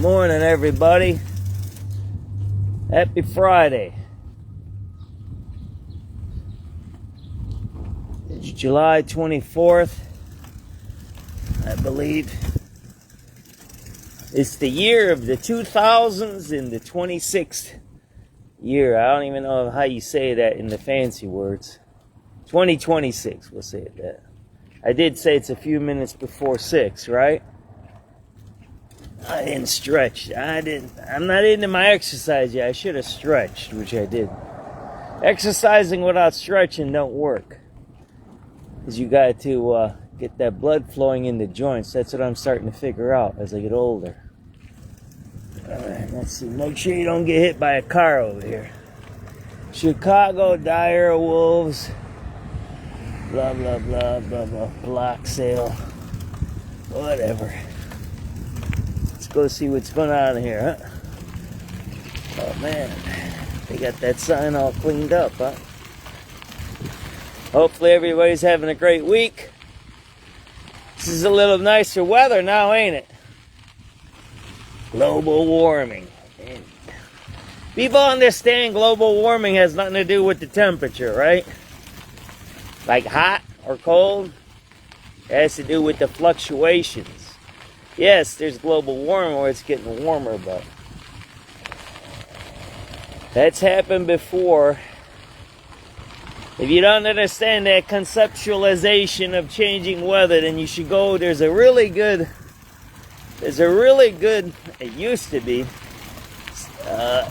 Morning, everybody. Happy Friday. It's July 24th, I believe. It's the year of the 2000s and the 26th year. I don't even know how you say that in the fancy words. 2026, we'll say it that. I did say it's a few minutes before 6, right? I didn't stretch. I'm not into my exercise yet. I should have stretched, which I did. Exercising without stretching don't work. Because you got to get that blood flowing in the joints. That's what I'm starting to figure out as I get older. Alright, let's see. Make sure you don't get hit by a car over here. Chicago Dire Wolves. Blah, blah, blah, blah, blah. Block sale. Whatever. Let's go see what's going on here, huh? Oh, man. They got that sign all cleaned up, huh? Hopefully everybody's having a great week. This is a little nicer weather now, ain't it? Global warming. People understand global warming has nothing to do with the temperature, right? Like hot or cold. It has to do with the fluctuations. Yes, there's global warming where it's getting warmer, but that's happened before. If you don't understand that conceptualization of changing weather, then you should go. There's a really good, it used to be,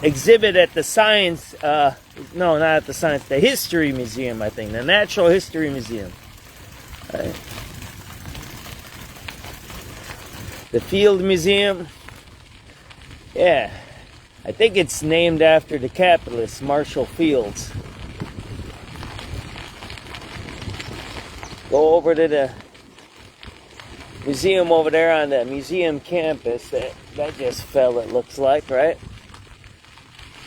exhibit at the science, no, not at the science, the history museum, I think, the Natural History Museum. Right. The Field Museum, yeah, I think it's named after the capitalist, Marshall Fields. Go over to the museum over there on the museum campus. That just fell, it looks like, right?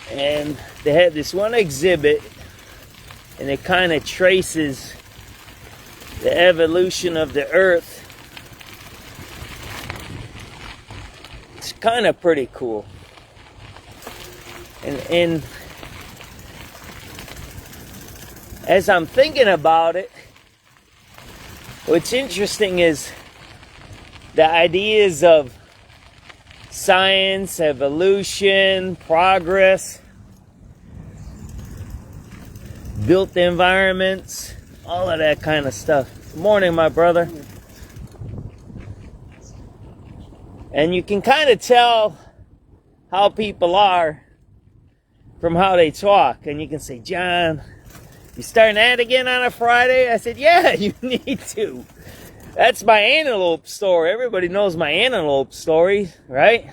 And they had this one exhibit, and it kind of traces the evolution of the Earth. It's kind of pretty cool. And as I'm thinking about it, what's interesting is the ideas of science, evolution, progress, built environments, all of that kind of stuff. Good morning, my brother. And you can kind of tell how people are from how they talk. And you can say, John, you starting that again on a Friday? I said, yeah, you need to. That's my antelope story. Everybody knows my antelope story, right?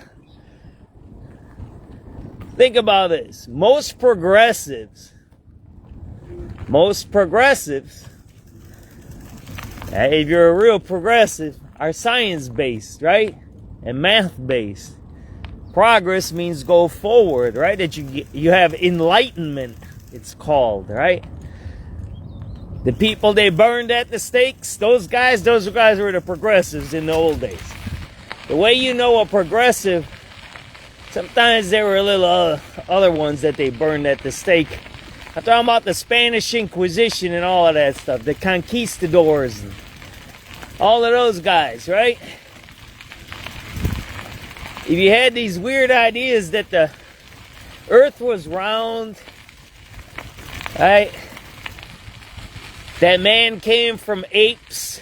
Think about this. Most progressives, if you're a real progressive, are science-based, right? And math-based. Progress means go forward, right? That you have enlightenment, it's called, right? The people they burned at the stakes, those guys were the progressives in the old days. The way you know a progressive, sometimes there were little other ones that they burned at the stake. I'm talking about the Spanish Inquisition and all of that stuff, the conquistadors, and all of those guys, right? If you had these weird ideas that the earth was round, right? That man came from apes.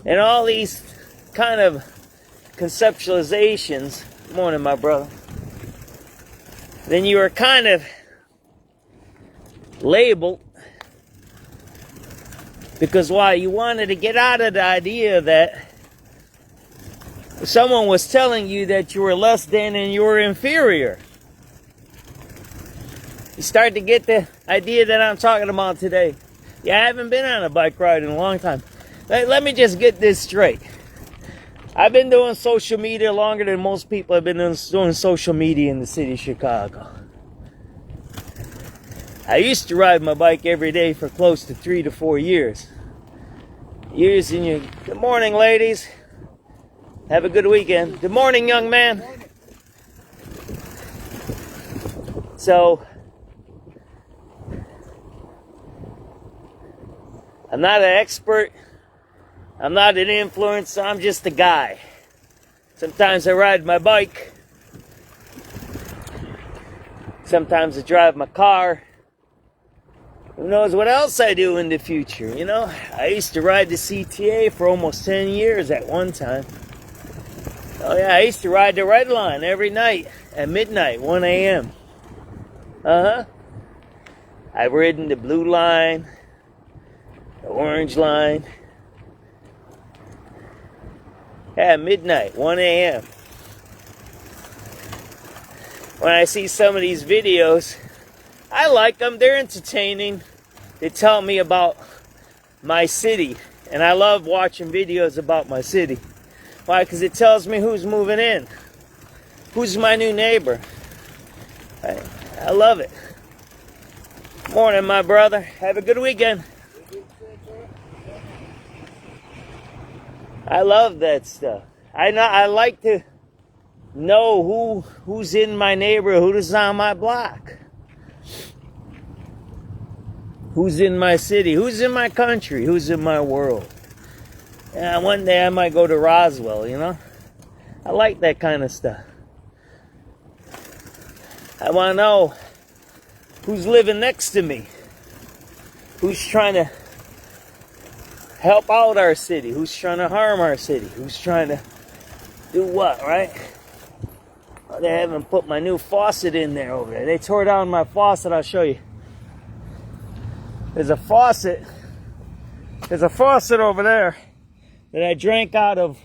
And all these kind of conceptualizations. Good morning, my brother. Then you were kind of labeled. Because why? You wanted to get out of the idea that someone was telling you that you were less than and you were inferior. You start to get the idea that I'm talking about today. Yeah, I haven't been on a bike ride in a long time. Let me just get this straight. I've been doing social media longer than most people have been doing social media in the city of Chicago. I used to ride my bike every day for close to 3 to 4 years. Years in your... Good morning, ladies. Have a good weekend. Good morning, young man. So, I'm not an expert. I'm not an influencer. I'm just a guy. Sometimes I ride my bike. Sometimes I drive my car. Who knows what else I do in the future, you know? I used to ride the CTA for almost 10 years at one time. Oh yeah, I used to ride the red line every night at midnight, 1 a.m. I've ridden the blue line, the orange line. At midnight, 1 a.m. When I see some of these videos, I like them. They're entertaining. They tell me about my city. And I love watching videos about my city. Why? Because it tells me who's moving in. Who's my new neighbor. I love it. Morning, my brother. Have a good weekend. I love that stuff. I like to know who's in my neighborhood, who's on my block. Who's in my city? Who's in my country? Who's in my world? Yeah, one day I might go to Roswell, you know? I like that kind of stuff. I want to know who's living next to me. Who's trying to help out our city? Who's trying to harm our city? Who's trying to do what, right? Oh, they haven't put my new faucet in there over there. They tore down my faucet. I'll show you. There's a faucet over there that I drank out of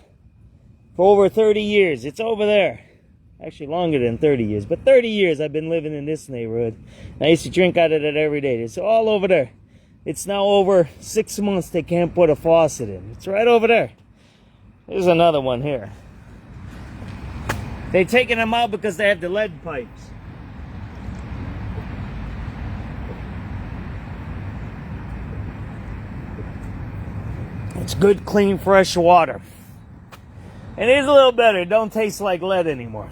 for over 30 years. It's over there. Actually longer than 30 years. But 30 years I've been living in this neighborhood. I used to drink out of it every day. It's all over there. It's now over 6 months they can't put a faucet in. It's right over there. There's another one here. They're taking them out because they have the lead pipes. It's good, clean, fresh water. And it is a little better. It don't taste like lead anymore.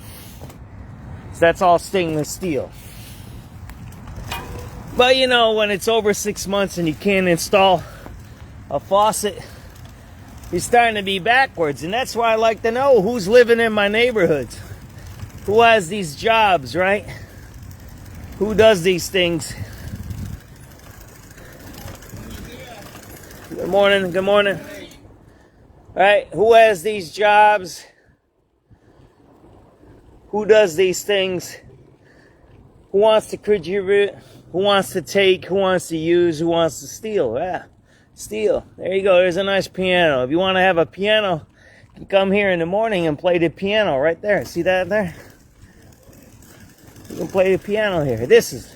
So that's all stainless steel. But you know, when it's over 6 months and you can't install a faucet, you're starting to be backwards. And that's why I like to know who's living in my neighborhoods. Who has these jobs, right? Who does these things? Good morning, good morning. Right? Who has these jobs? Who does these things? Who wants to contribute? Who wants to take? Who wants to use? Who wants to steal? Yeah, steal. There you go. There's a nice piano. If you want to have a piano, you can come here in the morning and play the piano right there. See that there? You can play the piano here. This is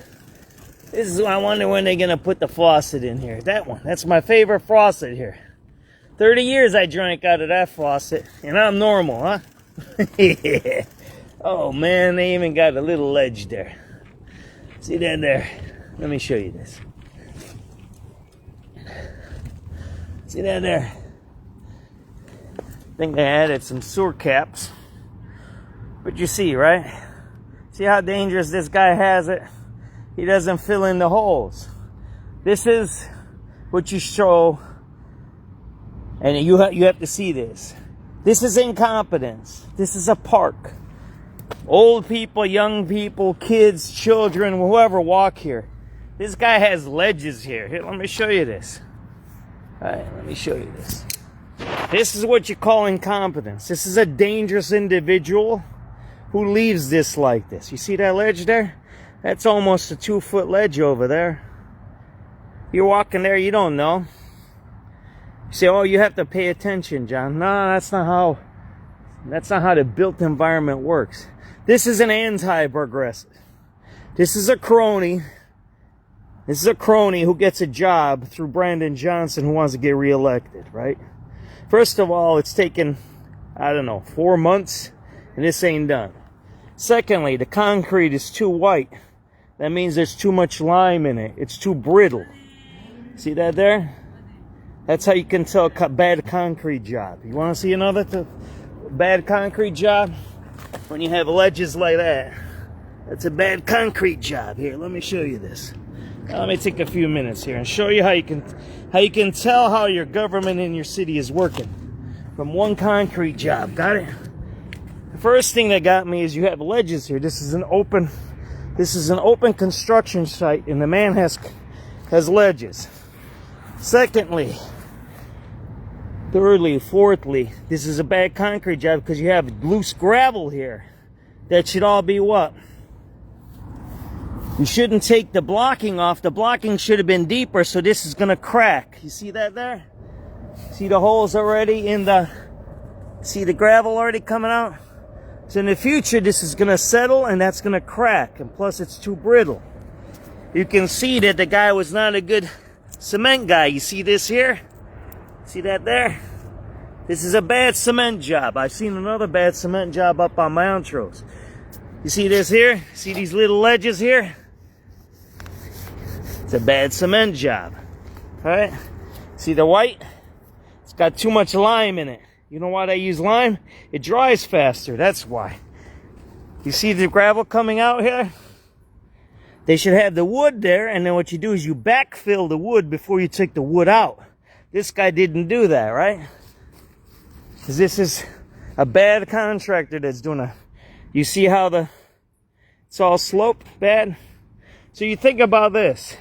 I wonder when they're going to put the faucet in here. That one. That's my favorite faucet here. 30 years I drank out of that faucet. And I'm normal, huh? Yeah. Oh, man. They even got a little ledge there. See that there? Let me show you this. See that there? I think they added some sewer caps. But you see, right? See how dangerous this guy has it? He doesn't fill in the holes. This is what you show, and you have to see this. This is incompetence. This is a park. Old people, young people, kids, children, whoever walk here. This guy has ledges here. Here, let me show you this. All right, let me show you this. This is what you call incompetence. This is a dangerous individual who leaves this like this. You see that ledge there? That's almost a 2-foot ledge over there. You're walking there, you don't know. You say, oh, you have to pay attention, John. No, that's not how the built environment works. This is an anti-progressive. This is a crony. This is a crony who gets a job through Brandon Johnson who wants to get reelected, right? First of all, it's taken, 4 months, and this ain't done. Secondly, the concrete is too white. that means there's too much lime in it. It's too brittle. See that there? That's how you can tell a bad concrete job. You want to see another bad concrete job? When you have ledges like that, that's a bad concrete job. Here, let me show you this. Now, let me take a few minutes here and show you how you can tell how your government in your city is working from one concrete job. Got it? The first thing that got me is you have ledges here. This is an open construction site, and the man has ledges. Secondly, thirdly, fourthly, this is a bad concrete job because you have loose gravel here. That should all be what? You shouldn't take the blocking off. The blocking should have been deeper, so this is going to crack. You see that there? See the holes already in the... See the gravel already coming out? So in the future, this is going to settle, and that's going to crack. And plus, it's too brittle. You can see that the guy was not a good cement guy. You see this here? See that there? This is a bad cement job. I've seen another bad cement job up on Montrose. You see this here? See these little ledges here? It's a bad cement job. Alright? See the white? It's got too much lime in it. You know why they use lime? It dries faster. That's why. You see the gravel coming out here? They should have the wood there, and then what you do is you backfill the wood before you take the wood out. This guy didn't do that, right? Because this is a bad contractor that's doing a... You see how it's all sloped bad? So you think about this.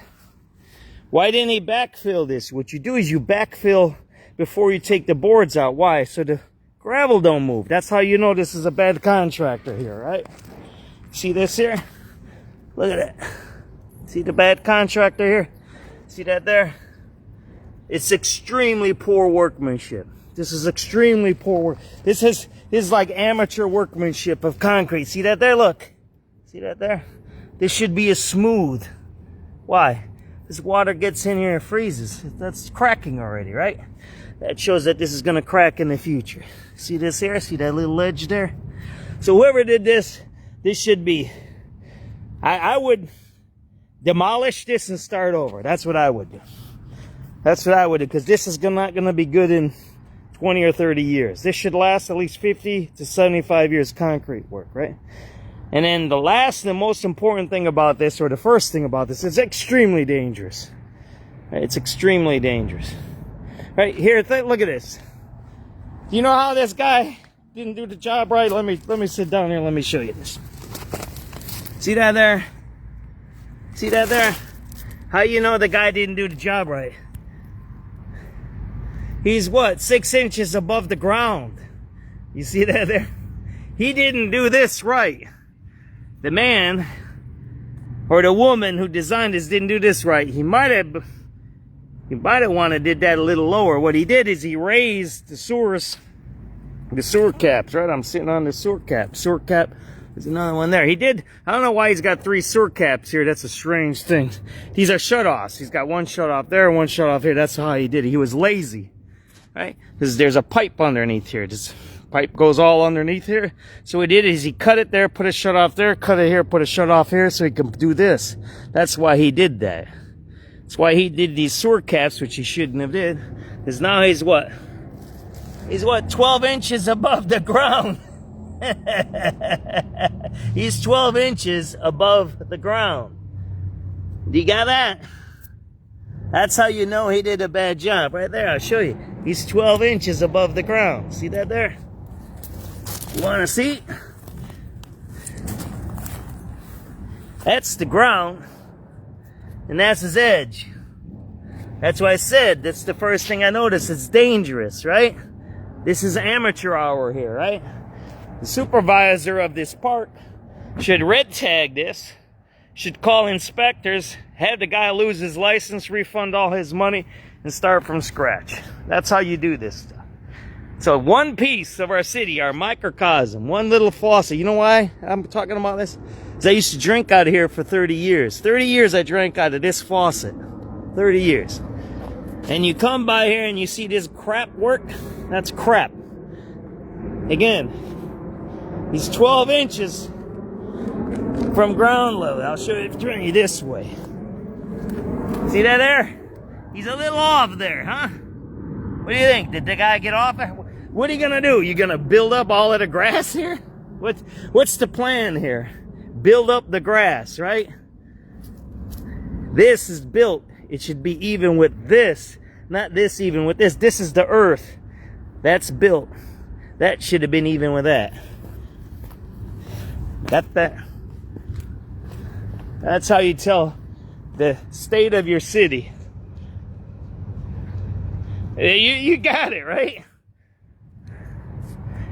Why didn't he backfill this? What you do is you backfill before you take the boards out. Why? So the gravel don't move. That's how you know this is a bad contractor here, right? See this here? Look at that. See the bad contractor here? See that there? It's extremely poor workmanship. This is extremely poor work. This is like amateur workmanship of concrete. See that there? Look. See that there? This should be a smooth. Why? This water gets in here and freezes. That's cracking already, right? That shows that this is going to crack in the future. See this here? See that little ledge there? So whoever did this should be... I would demolish this and start over. That's what I would do. That's what I would do, because this is not going to be good in 20 or 30 years. This should last at least 50 to 75 years concrete work, right? And then the last and the most important thing about this, or the first thing about this, is extremely dangerous. Right? It's extremely dangerous. Right here, look at this. Do you know how this guy didn't do the job right? Let me sit down here and let me show you this. See that there? See that there? How you know the guy didn't do the job right? He's what? 6 inches above the ground. You see that there? He didn't do this right. The man or the woman who designed this didn't do this right. He might have wanted to did that a little lower. What he did is he raised the sewer caps, right? I'm sitting on the sewer cap. Sewer cap. There's another one there. He did. I don't know why he's got 3 sewer caps here. That's a strange thing. These are shutoffs. He's got one shut off there, one shut off here. That's how he did it. He was lazy, right? Because there's a pipe underneath here. This pipe goes all underneath here. So what he did is he cut it there, put a shut off there, cut it here, put a shut off here, so he can do this. That's why he did that. That's why he did these sewer caps, which he shouldn't have did. Because now he's what? He's what? 12 inches above the ground. He's 12 inches above the ground. Do you got that? That's how you know he did a bad job. Right there, I'll show you. He's 12 inches above the ground. See that there? You want to see? That's the ground. And that's his edge. That's why I said, that's the first thing I noticed. It's dangerous, right? This is amateur hour here, right? The supervisor of this park should red tag this, should call inspectors, have the guy lose his license, refund all his money, and start from scratch. That's how you do this stuff. So one piece of our city, our microcosm, one little faucet. You know why I'm talking about this? Because I used to drink out of here for 30 years. 30 years I drank out of this faucet. 30 years. And you come by here and you see this crap work? That's crap. Again, he's 12 inches from ground level. I'll show you, turn you this way. See that there? He's a little off there, huh? What do you think? Did the guy get off? What are you gonna do? You gonna build up all of the grass here? What's the plan here? Build up the grass, right? This is built. It should be even with this, not this even with this. This is the earth. That's built. That should have been even with that. Got that? That's how you tell the state of your city. You got it, right?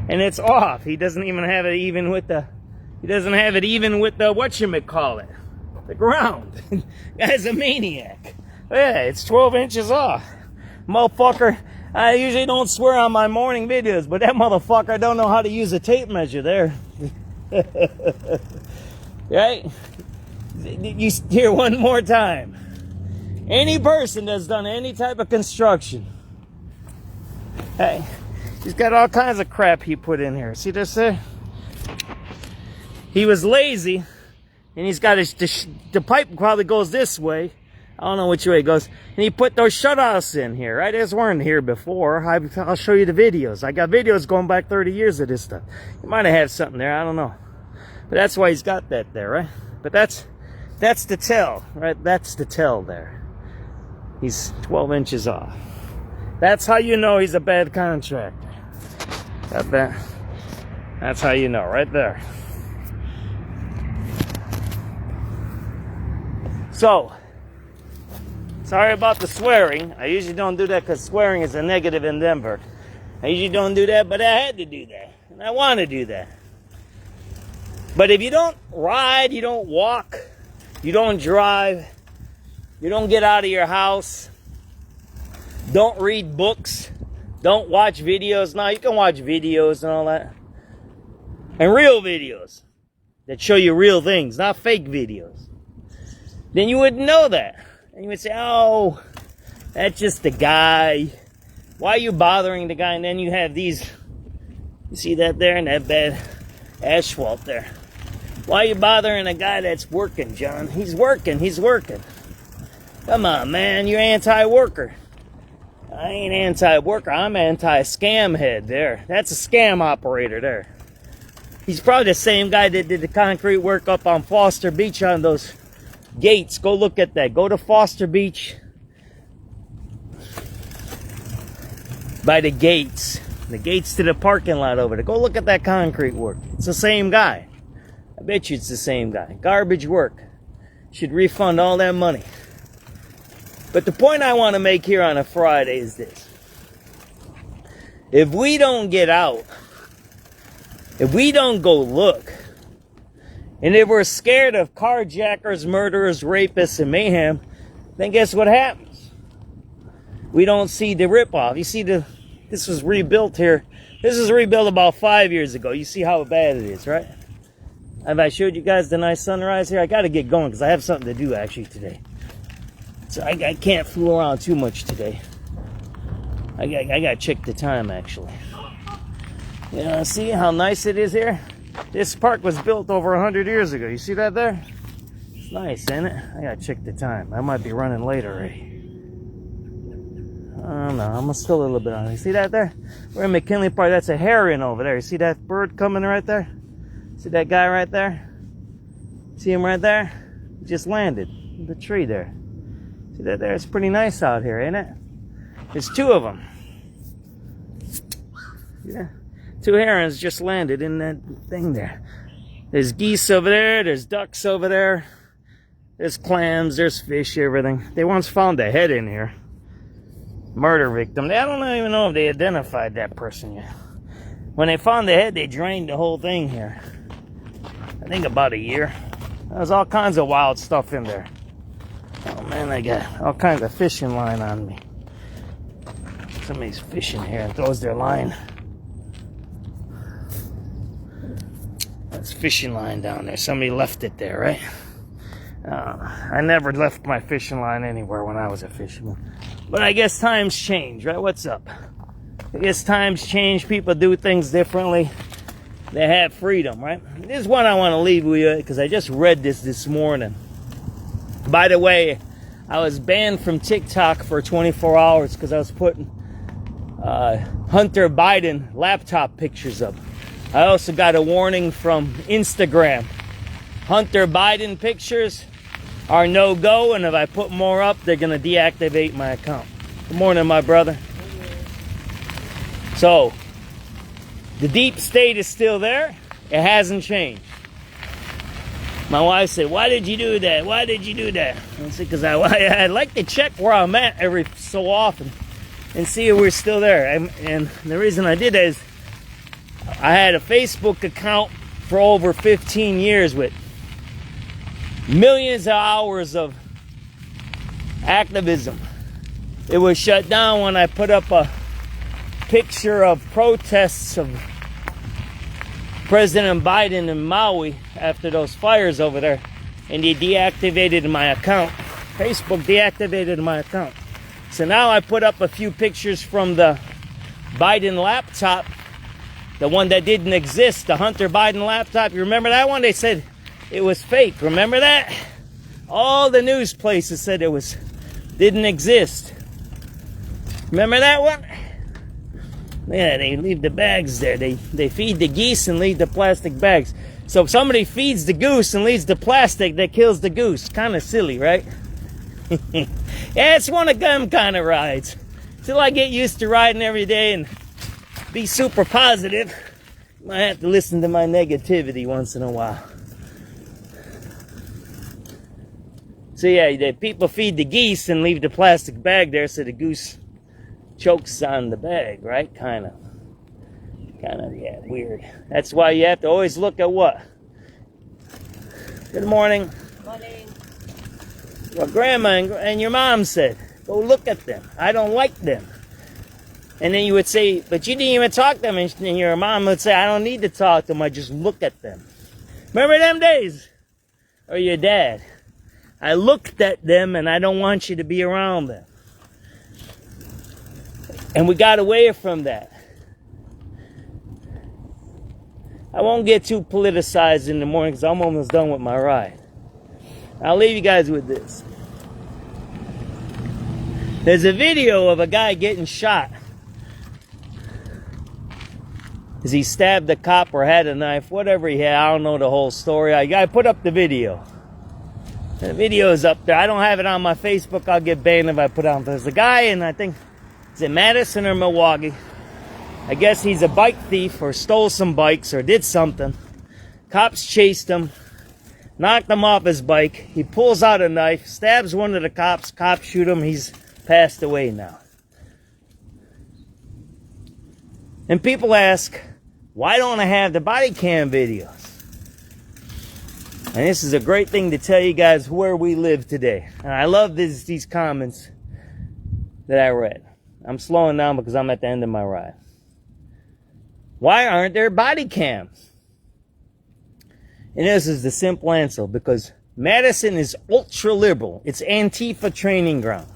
And it's off. He doesn't even have it even with the, whatchamacallit, the ground. Guy's a maniac. Yeah, it's 12 inches off. Motherfucker, I usually don't swear on my morning videos, but that motherfucker don't know how to use a tape measure there. Right? You hear one more time. Any person that's done any type of construction, hey, he's got all kinds of crap he put in here. See this there? He was lazy, and he's got the pipe probably goes this way. I don't know which way it goes. And he put those shutoffs in here, right? These weren't here before. I'll show you the videos. I got videos going back 30 years of this stuff. He might have had something there. I don't know. But that's why he's got that there, right? But that's the tell, right? That's the tell there. He's 12 inches off. That's how you know he's a bad contractor. Got that? That's how you know, right there. So, sorry about the swearing. I usually don't do that because swearing is a negative in Denver. I usually don't do that, but I had to do that. And I want to do that. But if you don't ride, you don't walk, you don't drive, you don't get out of your house, don't read books, don't watch videos. Now, you can watch videos and all that. And real videos that show you real things, not fake videos. Then you wouldn't know that. And you would say, oh, that's just the guy. Why are you bothering the guy? And then you have these, you see that there and that bad asphalt there. Why are you bothering a guy that's working, John? He's working. Come on, man, you're anti-worker. I ain't anti-worker, I'm anti-scam head there. That's a scam operator there. He's probably the same guy that did the concrete work up on Foster Beach on those gates. Go look at that. Go to Foster Beach by the gates to the parking lot over there. Go look at that concrete work. It's the same guy. I bet you it's the same guy. Garbage work. Should refund all that money. But the point I want to make here on a Friday is this. If we don't get out, if we don't go look, and if we're scared of carjackers, murderers, rapists, and mayhem, then guess what happens? We don't see the ripoff. You see, this was rebuilt here. This was rebuilt about 5 years ago. You see how bad it is, right? Have I showed you guys the nice sunrise here? I got to get going because I have something to do actually today. So I can't fool around too much today. I got to check the time actually. You know, see how nice it is here? This park was built over 100 years ago. You see that there? It's nice, ain't it? I got to check the time. I might be running late already. I don't know. I'm still a little bit on it. You see that there? We're in McKinley Park. That's a heron over there. You see that bird coming right there? See that guy right there? See him right there? He just landed in the tree there. See that there? It's pretty nice out here, ain't it? There's two of them. Yeah. Two herons just landed in that thing there. There's geese over there. There's ducks over there. There's clams. There's fish, everything. They once found a head in here. Murder victim. I don't even know if they identified that person yet. When they found the head, they drained the whole thing here. I think about a year. There's all kinds of wild stuff in there. Oh man, I got all kinds of fishing line on me. Somebody's fishing here and throws their line. That's fishing line down there. Somebody left it there, right? I never left my fishing line anywhere when I was a fisherman. But I guess times change, right? What's up? I guess times change. People do things differently. they have freedom, right? This is one I want to leave with you because I just read this morning. By the way, I was banned from TikTok for 24 hours because I was putting Hunter Biden laptop pictures up. I also got a warning from Instagram. Hunter Biden pictures are no-go, and if I put more up, they're going to deactivate my account. Good morning, my brother. So, the deep state is still there. It hasn't changed. My wife said, why did you do that? Why did you do that? I said, because I like to check where I'm at every so often and see if we're still there. And the reason I did that is I had a Facebook account for over 15 years with millions of hours of activism. It was shut down when I put up a picture of protests of President Biden in Maui after those fires over there, and they deactivated my account. Facebook deactivated my account. So now I put up a few pictures from the Biden laptop, the one that didn't exist, the Hunter Biden laptop. You remember that one? They said it was fake. Remember that? All the news places said didn't exist. Remember that one? Yeah, they leave the bags there. They feed the geese and leave the plastic bags. So if somebody feeds the goose and leaves the plastic, that kills the goose. Kind of silly, right? Yeah, it's one of them kind of rides. Till I get used to riding every day and be super positive, I have to listen to my negativity once in a while. So yeah, the people feed the geese and leave the plastic bag there so the goose chokes on the bag, right? Kind of, yeah, weird. That's why you have to always look at what? Good morning. Morning. What Grandma and your mom said. Go look at them. I don't like them. And then you would say, but you didn't even talk to them. And your mom would say, I don't need to talk to them. I just look at them. Remember them days? Or your dad? I looked at them and I don't want you to be around them. And we got away from that. I won't get too politicized in the morning because I'm almost done with my ride. I'll leave you guys with this. There's a video of a guy getting shot as he stabbed a cop or had a knife, whatever he had. I don't know the whole story. I put up the video. The video is up there. I don't have it on my Facebook. I'll get banned if I put it on. There's a guy in, I think, is it Madison or Milwaukee? I guess he's a bike thief or stole some bikes or did something. Cops chased him, knocked him off his bike. He pulls out a knife, stabs one of the cops. Cops shoot him. He's passed away now. And people ask, why don't I have the body cam videos? And this is a great thing to tell you guys where we live today. And I love these comments that I read. I'm slowing down because I'm at the end of my ride. Why aren't there body cams? And this is the simple answer, because Madison is ultra liberal. It's Antifa training ground.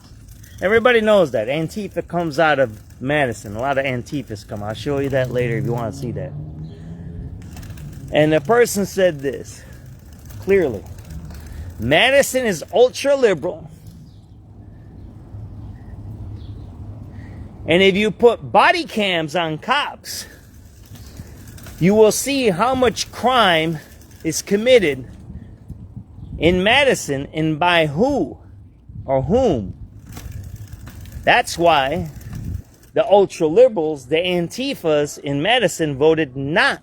Everybody knows that. Antifa comes out of Madison. A lot of Antifas come. I'll show you that later if you want to see that. And the person said this clearly. Madison is ultra liberal. And if you put body cams on cops, you will see how much crime is committed in Madison and by who or whom. That's why the ultra liberals, the Antifas in Madison, voted not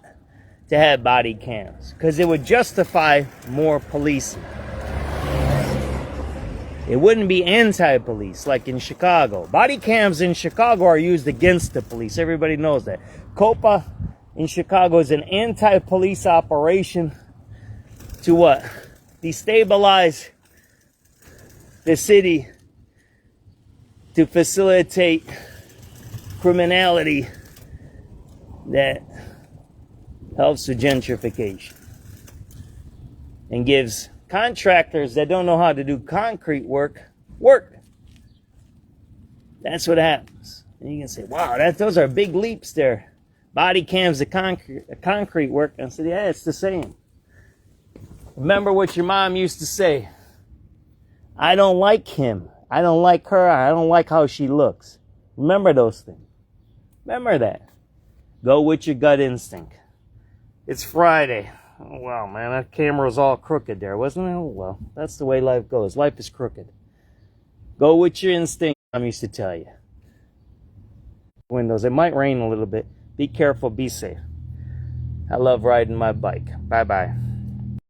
to have body cams because it would justify more policing. It wouldn't be anti-police like in Chicago. Body cams in Chicago are used against the police. Everybody knows that. COPA in Chicago is an anti-police operation to what? Destabilize the city to facilitate criminality that helps with gentrification and gives contractors that don't know how to do concrete work. That's what happens. And you can say, wow, those are big leaps there. body cams the concrete work. And I said, yeah, it's the same. Remember what your mom used to say. I don't like him. I don't like her. I don't like how she looks. Remember those things. Remember that. Go with your gut instinct. It's Friday. Oh, wow, man, that camera was all crooked there, wasn't it? Oh, well, that's the way life goes. Life is crooked. Go with your instinct, I used to tell you. Windows. It might rain a little bit. Be careful. Be safe. I love riding my bike. Bye-bye.